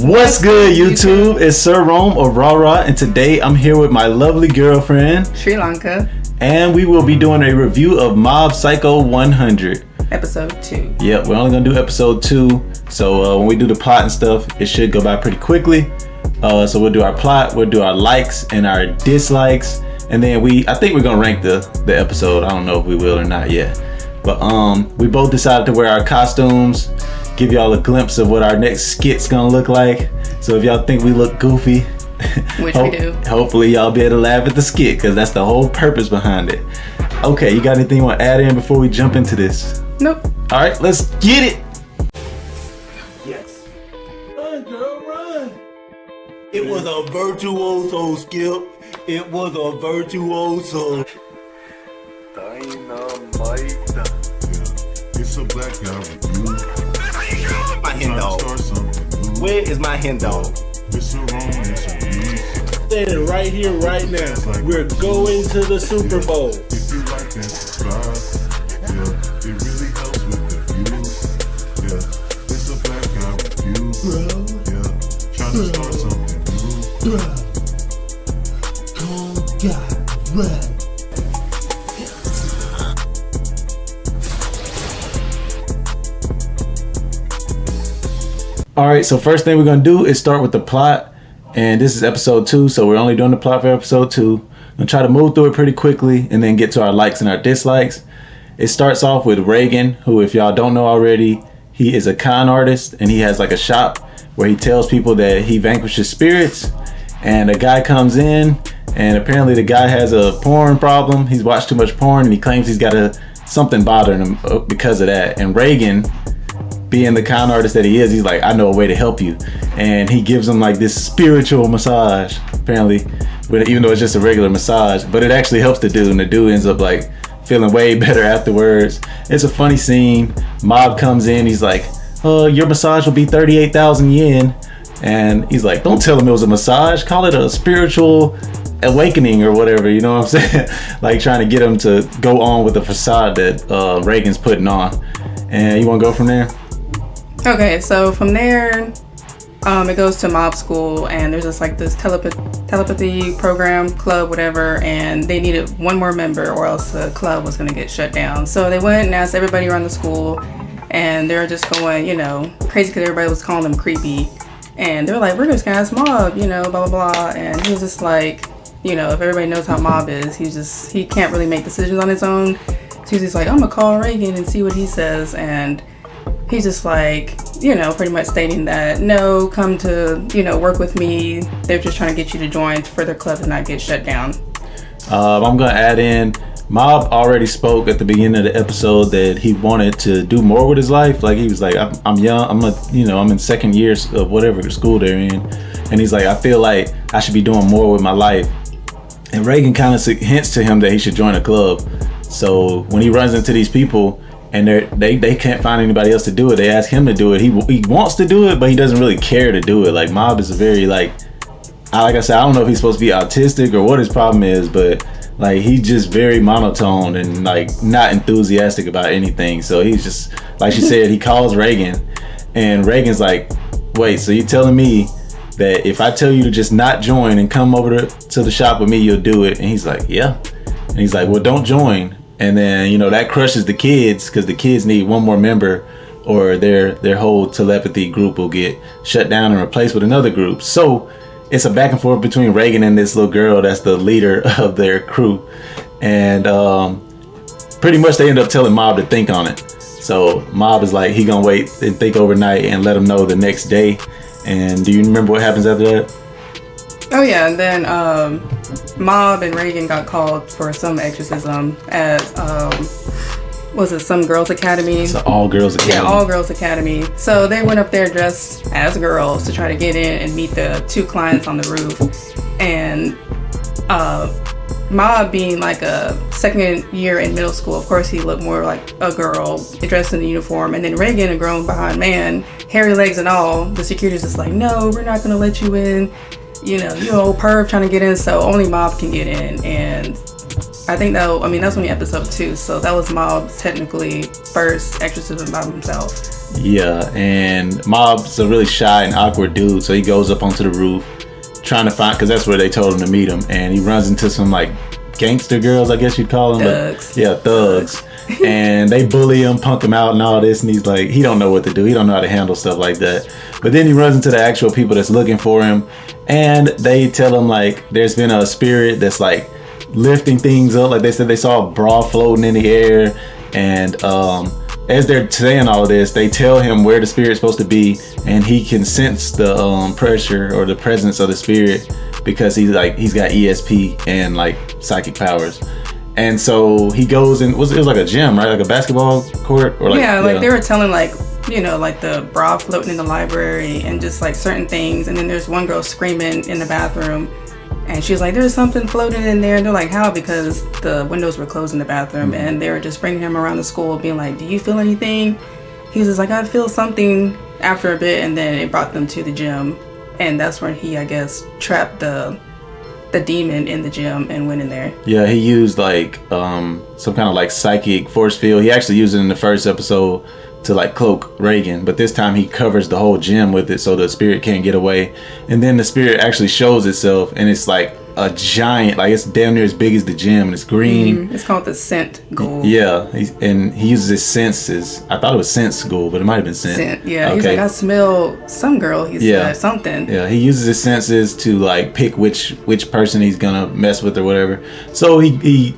What's good, YouTube? It's Sir Rome of RaRa's, and today I'm here with my lovely girlfriend, Shrilonka. And we will be doing a review of Mob Psycho 100. Episode 2. Yep, we're only going to do episode 2. So when we do the plot and stuff, it should go by pretty quickly. So we'll do our plot, we'll do our likes and our dislikes. And then I think we're going to rank the episode. I don't know if we will or not yet. But we both decided to wear our costumes, give y'all a glimpse of what our next skit's gonna look like. So if y'all think we look goofy, which we do, hopefully y'all be able to laugh at the skit, because that's the whole purpose behind it. Okay, you got anything you want to add in before we jump into this? Nope. All right, let's get it. Yes. Run, girl, run. It was a virtuoso, Skip. It was a virtuoso. Dynamite. It's a black guy review. My hen dog. Where is my hen dog? It's a Rome. Standing right here, right now. We're going to the Super Bowl. If you like and subscribe, yeah, it really helps with the views. Yeah, it's a black guy review. Yeah, trying to start something new. Cold guy, red. Alright, so first thing we're going to do is start with the plot. And this is episode 2, so we're only doing the plot for episode 2. I'm going to try to move through it pretty quickly and then get to our likes and our dislikes. It starts off with Reagan, who, if y'all don't know already, he is a con artist, and he has like a shop where he tells people that he vanquishes spirits. And a guy comes in, and apparently the guy has a porn problem. He's watched too much porn, and he claims he's got something bothering him because of that. And Reagan, being the con artist that he is, he's like, I know a way to help you. And he gives him like this spiritual massage, apparently, but even though it's just a regular massage, but it actually helps the dude, and the dude ends up like feeling way better afterwards. It's a funny scene. Mob comes in, he's like, your massage will be 38,000 yen. And he's like, don't tell him it was a massage, call it a spiritual awakening or whatever, you know what I'm saying? Like trying to get him to go on with the facade that Reagan's putting on. And you want to go from there? Okay, so from there, it goes to mob school, and there's just like this telepathy program, club, whatever, and they needed one more member or else the club was going to get shut down. So they went and asked everybody around the school, and they were just going, crazy because everybody was calling them creepy. And they were like, we're just going to ask Mob, blah, blah, blah. And he was just like, if everybody knows how Mob is, he can't really make decisions on his own. So he's just like, I'm going to call Reagan and see what he says. And he's just like, pretty much stating that, no, come to, work with me. They're just trying to get you to join for their club to not get shut down. I'm going to add in, Mob already spoke at the beginning of the episode that he wanted to do more with his life. Like, he was like, I'm young, I'm in second years of whatever school they're in. And he's like, I feel like I should be doing more with my life. And Reagan kind of hints to him that he should join a club. So when he runs into these people, and they can't find anybody else to do it, they ask him to do it. He wants to do it, but he doesn't really care to do it. Like, Mob is a very, like I said, I don't know if he's supposed to be autistic or what his problem is, but like, he's just very monotone and like not enthusiastic about anything. So he's just, like she said, he calls Reagan, and Reagan's like, wait, so you're telling me that if I tell you to just not join and come over to the shop with me, you'll do it? And he's like, yeah. And he's like, well, don't join. And then, that crushes the kids, because the kids need one more member or their whole telepathy group will get shut down and replaced with another group. So it's a back and forth between Reagan and this little girl that's the leader of their crew. And pretty much they end up telling Mob to think on it. So Mob is like, he gonna wait and think overnight and let him know the next day. And do you remember what happens after that? Oh yeah, and then Mob and Reagan got called for some exorcism at was it some girls' academy? It's an all-girls academy. Yeah, all-girls academy. So they went up there dressed as girls to try to get in and meet the two clients on the roof. And Mob, being like a second year in middle school, of course he looked more like a girl dressed in the uniform. And then Reagan, a grown behind man, hairy legs and all, the security's just like, no, we're not gonna let you in. You're an old perv trying to get in. So only Mob can get in. And I think that, I mean, that's only episode 2, so that was Mob's technically first exorcism by himself. Yeah, and Mob's a really shy and awkward dude, so he goes up onto the roof trying to find, because that's where they told him to meet him, and he runs into some like gangster girls, I guess you'd call them. Thugs. Yeah, thugs. And they bully him, punk him out and all this, and he's like, he don't know what to do. He don't know how to handle stuff like that. But then he runs into the actual people that's looking for him, and they tell him like there's been a spirit that's like lifting things up. Like they said they saw a bra floating in the air, and as they're saying all of this, they tell him where the spirit's supposed to be, and he can sense the pressure or the presence of the spirit because he's got ESP and like psychic powers. And so he goes in, it was like a gym, right? Like a basketball court? Or like, yeah, like they were telling like, you know, like the bra floating in the library and just like certain things. And then there's one girl screaming in the bathroom, and she's like, there's something floating in there. And they're like, how? Because the windows were closed in the bathroom. Mm-hmm. And they were just bringing him around the school being like, do you feel anything? He's just like, I feel something after a bit. And then it brought them to the gym. And that's when he, I guess, trapped the demon in the gym and went in there. Yeah, he used like some kind of like psychic force field. He actually used it in the first episode to like cloak Reagan, but this time he covers the whole gym with it so the spirit can't get away. And then the spirit actually shows itself, and it's like a giant, like it's damn near as big as the gym, and it's green. It's called the scent ghoul. Yeah, and he uses his senses. I thought it was sense ghoul, but it might have been scent. Yeah, okay. He's like, I smell some girl. He said something. Yeah, he uses his senses to like pick which person he's gonna mess with or whatever. So he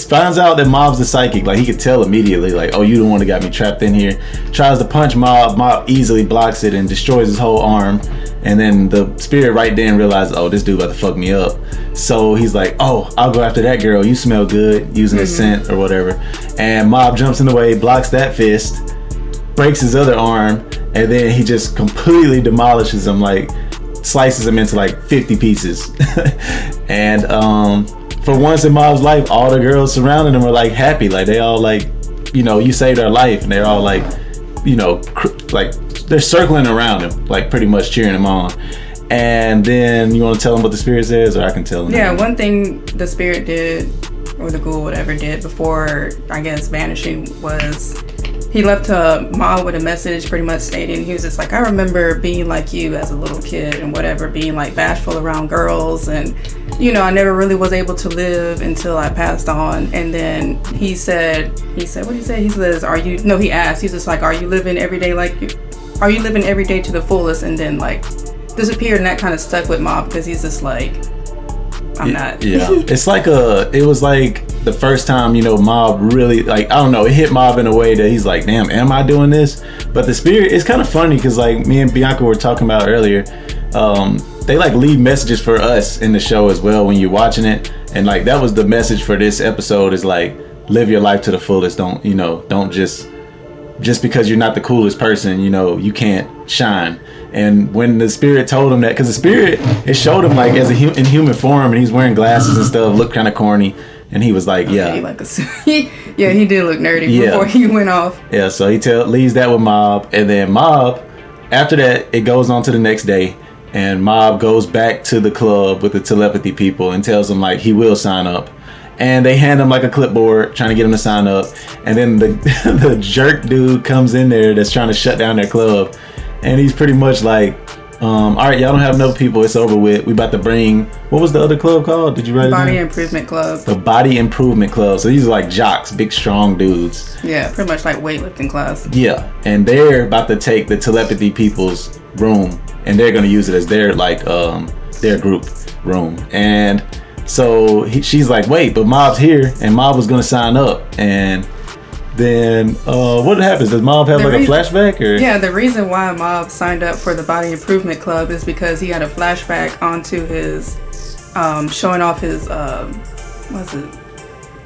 finds out that Mob's the psychic. Like he could tell immediately, like, oh, you the one that got me trapped in here. Tries to punch Mob. Mob easily blocks it and destroys his whole arm. And then the spirit right then realizes, oh, this dude about to fuck me up. So he's like, oh, I'll go after that girl. You smell good, using his scent or whatever. And Mob jumps in the way, blocks that fist, breaks his other arm, and then he just completely demolishes him, like slices him into like 50 pieces. And for once in Mob's life, all the girls surrounding him are like happy. Like they all like, you know, you saved our life, and they're all like, you know, like they're circling around him, like pretty much cheering him on. And then you want to tell him what the spirit says, or I can tell him? Yeah, one thing the spirit did, or the ghoul, whatever, did before, I guess, vanishing was he left Mob with a message pretty much stating, he was just like, I remember being like you as a little kid and whatever, being like bashful around girls, and you know, I never really was able to live until I passed on. And then he said, what did he say? He says, he asked, he's just like, are you living every day to the fullest? And then like disappeared, and that kind of stuck with Mob because he's just like, I'm not. Yeah, it's like it was like the first time, you know, Mob really, like, I don't know, it hit Mob in a way that he's like, damn, am I doing this? But the spirit, it's kind of funny because like me and Bianca were talking about earlier, they like leave messages for us in the show as well when you're watching it. And like that was the message for this episode, is like, live your life to the fullest. Don't just because you're not the coolest person, you know, you can't shine. And when the spirit told him that, because the spirit, it showed him like as in human form, and he's wearing glasses and stuff, looked kind of corny, and he was like, yeah, he did look nerdy before he went off. Yeah, so he leaves that with Mob, and then Mob, after that, it goes on to the next day, and Mob goes back to the club with the telepathy people and tells them like he will sign up. And they hand him like a clipboard trying to get him to sign up. And then the jerk dude comes in there that's trying to shut down their club. And he's pretty much like, all right, y'all don't have enough people. It's over with. We about to bring, what was the other club called? Did you write it down? Body Improvement Club. The Body Improvement Club. So these are like jocks, big, strong dudes. Yeah, pretty much like weightlifting class. Yeah. And they're about to take the telepathy people's room, and they're going to use it as their like their group room. And so she's like, wait, but Mob's here, and Mob was gonna sign up. And then what happens? Does Mob have like a flashback? Or yeah, the reason why Mob signed up for the Body Improvement Club is because he had a flashback onto his showing off his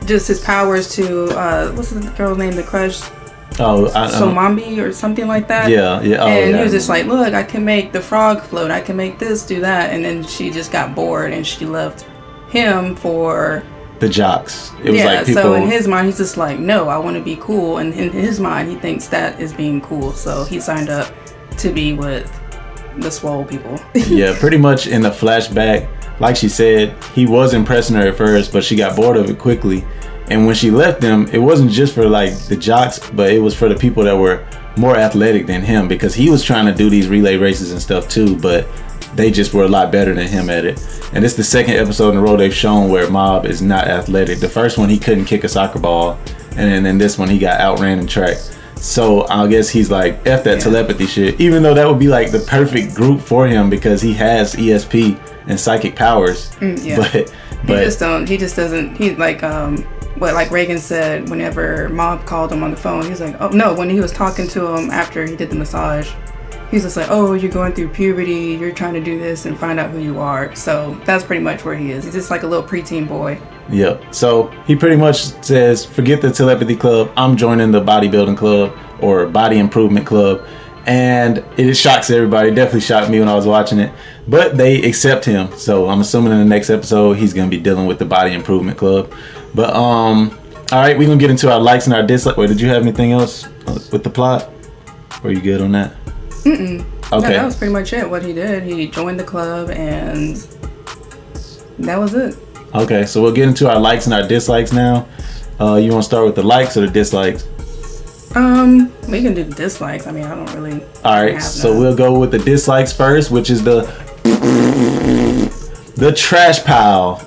just his powers to what's the girl's name, the crush? Somambi or something like that. Yeah. And he was just like, look, I can make the frog float, I can make this, do that. And then she just got bored, and she left him for the jocks. It was like people. So in his mind, he's just like, no, I want to be cool. And in his mind, he thinks that is being cool. So he signed up to be with the swole people. Yeah, pretty much in the flashback, like she said, he was impressing her at first, but she got bored of it quickly. And when she left him, it wasn't just for like the jocks, but it was for the people that were more athletic than him, because he was trying to do these relay races and stuff too, but they just were a lot better than him at it. And it's the second episode in a row they've shown where Mob is not athletic. The first one, he couldn't kick a soccer ball, and then in this one, he got outran in track. So I guess he's like, F that telepathy shit, even though that would be like the perfect group for him because he has ESP and psychic powers. But he just doesn't, he like, what like Reagan said whenever Mob called him on the phone, he's like, oh no, when he was talking to him after he did the massage, he's just like, oh, you're going through puberty, you're trying to do this and find out who you are. So that's pretty much where he is. He's just like a little preteen boy. Yep. So he pretty much says, forget the telepathy club, I'm joining the bodybuilding club or body improvement club. And it shocks everybody. It definitely shocked me when I was watching it. But they accept him. So I'm assuming in the next episode, he's going to be dealing with the body improvement club. But, all right, we're going to get into our likes and our dislikes. Wait, did you have anything else with the plot? Or are you good on that? Okay. No, that was pretty much it. What he did, he joined the club and that was it. Okay, so we'll get into our likes and our dislikes now. You want to start with the likes or the dislikes? We can do the dislikes. I mean, I don't really. All right, so we'll go with the dislikes first, which is the trash pile.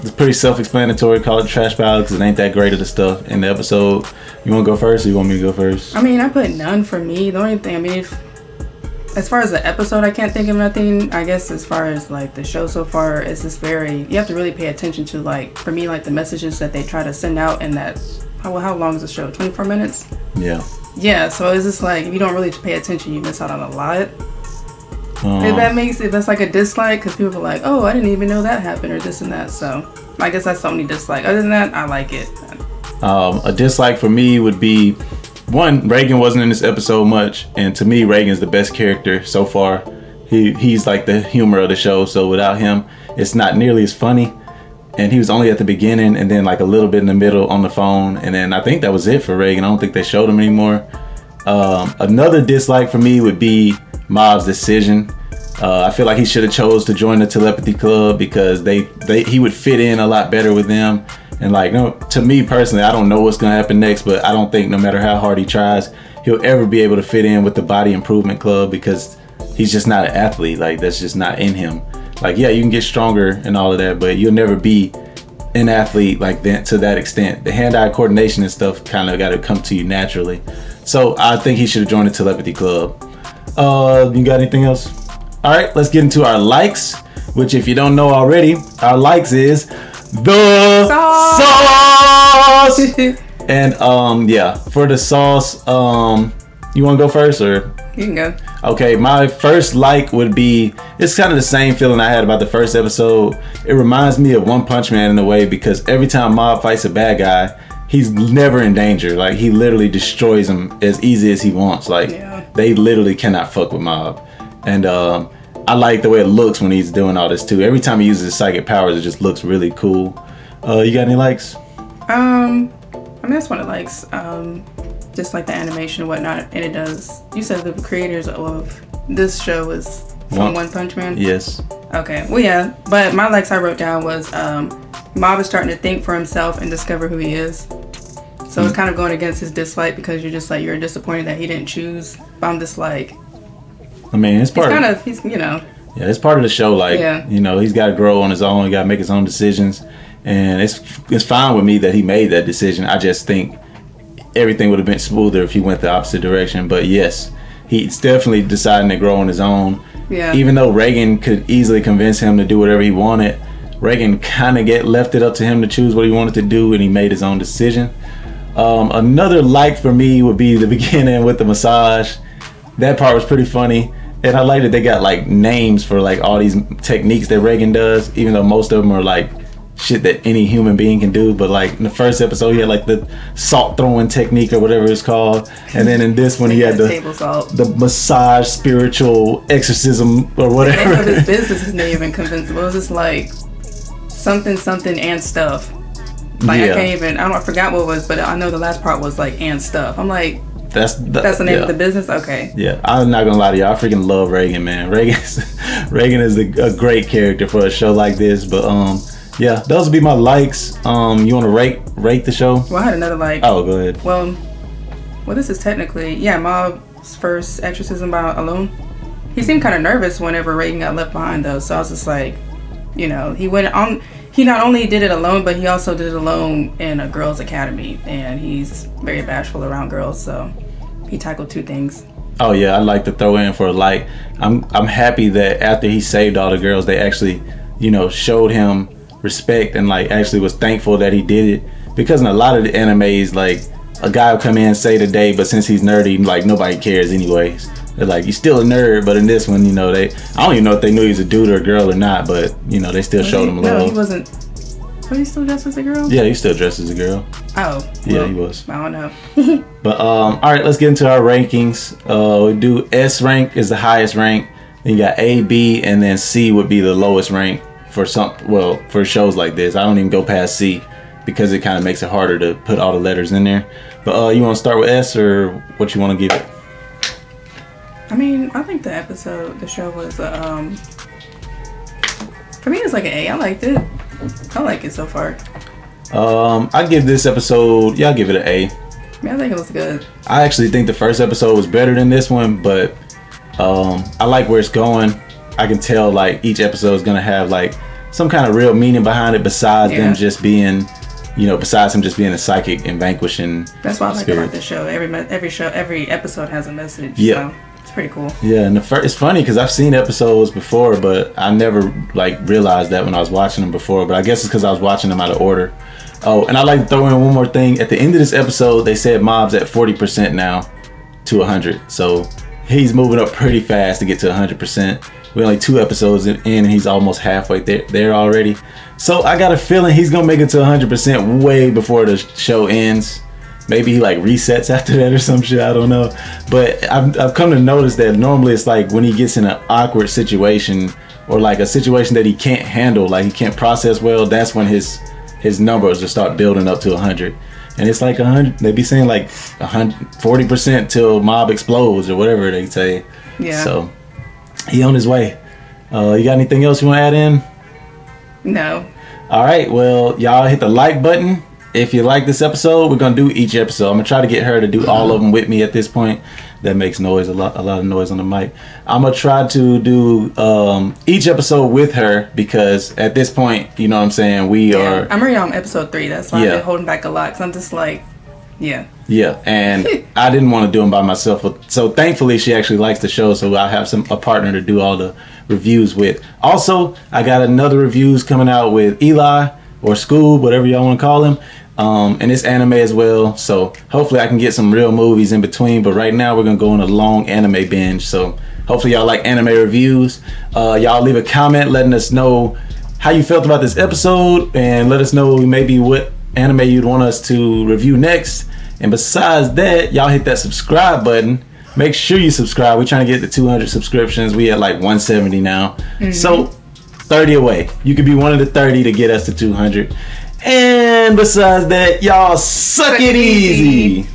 It's pretty self-explanatory. Call it trash pile because it ain't that great of the stuff in the episode. You want to go first, or you want me to go first? I mean, I put none for me. The only thing, I mean, as far as the episode, I can't think of nothing. I guess as far as like the show so far, it's just you have to really pay attention to, like, for me, like the messages that they try to send out, and that how long is the show? 24 minutes? Yeah, so it's just like, if you don't really pay attention, you miss out on a lot. If that's like a dislike, because people are like, oh, I didn't even know that happened, or this and that. So I guess that's the only dislike. Other than that, I like it. A dislike for me would be, one, Reagan wasn't in this episode much, and to me, Reagan's the best character so far. He's like the humor of the show, so without him, it's not nearly as funny. And he was only at the beginning and then like a little bit in the middle on the phone. And then I think that was it for Reagan. I don't think they showed him anymore. Another dislike for me would be Mob's decision. I feel like he should have chose to join the telepathy club because he would fit in a lot better with them. And like, no, to me personally, I don't know what's going to happen next, but I don't think no matter how hard he tries, he'll ever be able to fit in with the body improvement club because he's just not an athlete. Like, that's just not in him. Like, yeah, you can get stronger and all of that, but you'll never be an athlete like that to that extent. The hand-eye coordination and stuff kind of got to come to you naturally. So I think he should have joined the telepathy club. You got anything else? All right, let's get into our likes, which if you don't know already, our likes is the sauce. And yeah, for the sauce, you want to go first or? You can go. Okay, my first like would be, it's kind of the same feeling I had about the first episode. It reminds me of One Punch Man in a way, because every time Mob fights a bad guy, he's never in danger. Like, he literally destroys him as easy as he wants. Like, they literally cannot fuck with Mob. And I like the way it looks when he's doing all this too. Every time he uses his psychic powers, it just looks really cool. You got any likes? I mean, that's one of the likes. Just like the animation and whatnot, and it does. You said the creators of this show is from One Punch Man? Yes. Okay, well, yeah, but my likes I wrote down was Mob is starting to think for himself and discover who he is. So it's kind of going against his dislike, because you're disappointed that he didn't choose. But I'm just like, I mean, it's part he's you know. Yeah, it's part of the show. Like, you know, he's got to grow on his own. He got to make his own decisions, and it's fine with me that he made that decision. I just think everything would have been smoother if he went the opposite direction. But yes, he's definitely deciding to grow on his own. Yeah. Even though Reagan could easily convince him to do whatever he wanted, Reagan kind of left it up to him to choose what he wanted to do, and he made his own decision. Another like for me would be the beginning with the massage. That part was pretty funny. And I like that they got like names for like all these techniques that Reagan does, even though most of them are like shit that any human being can do. But like in the first episode, he had like the salt throwing technique or whatever it's called, and then in this one he had the massage spiritual exorcism or whatever. His business is not even convincing. It was just like something and stuff. Like I forgot what it was, but I know the last part was like and stuff. I'm like, That's the name of the business. Okay. Yeah, I'm not gonna lie to you. I freaking love Reagan, man. Reagan is a great character for a show like this. But yeah, those would be my likes. You want to rate the show? Well, I had another like. Oh, go ahead. Well, this is technically Mob's first exorcism by alone. He seemed kind of nervous whenever Reagan got left behind, though. So I was just like, he went on. He not only did it alone, but he also did it alone in a girls' academy, and he's very bashful around girls. So he tackled two things. Oh yeah, I'd like to throw in for like, I'm happy that after he saved all the girls, they actually, showed him respect and like actually was thankful that he did it. Because in a lot of the animes, like a guy will come in and save the day, but since he's nerdy, like nobody cares anyways. They're like, you're still a nerd, but in this one, I don't even know if they knew he was a dude or a girl or not, but they still showed him love. No, he wasn't. Was he still dressed as a girl? Yeah, he still dressed as a girl. Oh. Yeah, he was. I don't know. But all right, let's get into our rankings. We do S rank is the highest rank. Then you got A, B, and then C would be the lowest rank for for shows like this. I don't even go past C because it kind of makes it harder to put all the letters in there. But you want to start with S or what you want to give it? I mean, I think the show was, for me, it's like an A. I liked it. I like it so far. I give this episode, I'll give it an A. Yeah, I think it was good. I actually think the first episode was better than this one, but I like where it's going. I can tell like each episode is going to have like some kind of real meaning behind it besides them just being, besides him just being a psychic and vanquishing. That's what I like spirit. about this show. Every episode has a message. Yeah. So it's pretty cool. Yeah, and it's funny because I've seen episodes before, but I never like realized that when I was watching them before. But I guess it's because I was watching them out of order. Oh, and I'd like to throw in one more thing. At the end of this episode, they said Mob's at 40% now to 100. So he's moving up pretty fast to get to 100%. We're only 2 episodes in and he's almost halfway there already. So I got a feeling he's going to make it to 100% way before the show ends. Maybe he like resets after that or some shit. I don't know. But I've come to notice that normally it's like when he gets in an awkward situation or like a situation that he can't handle, like he can't process well, that's when his numbers will start building up to 100. And it's like 100. They be saying like 40% till Mob explodes or whatever they say. Yeah. So he on his way. You got anything else you want to add in? No. All right. Well, y'all hit the like button. If you like this episode, we're gonna do each episode. I'm gonna try to get her to do all of them with me at this point. That makes noise, a lot of noise on the mic. I'm gonna try to do each episode with her because at this point, you know what I'm saying, we are. I'm already on episode 3. That's why I've been holding back a lot. Cause I'm just like, yeah. And I didn't want to do them by myself. So thankfully, she actually likes the show, so I have a partner to do all the reviews with. Also, I got another reviews coming out with Eli or Scoob, whatever y'all want to call him. And it's anime as well, so hopefully I can get some real movies in between, but right now we're gonna go on a long anime binge, so hopefully y'all like anime reviews. Y'all leave a comment letting us know how you felt about this episode and let us know maybe what anime you'd want us to review next. And besides that, y'all hit that subscribe button. Make sure you subscribe. We're trying to get to 200 subscriptions. We at like 170 now. So 30 away. You could be one of the 30 to get us to 200. And besides that, y'all suck it easy.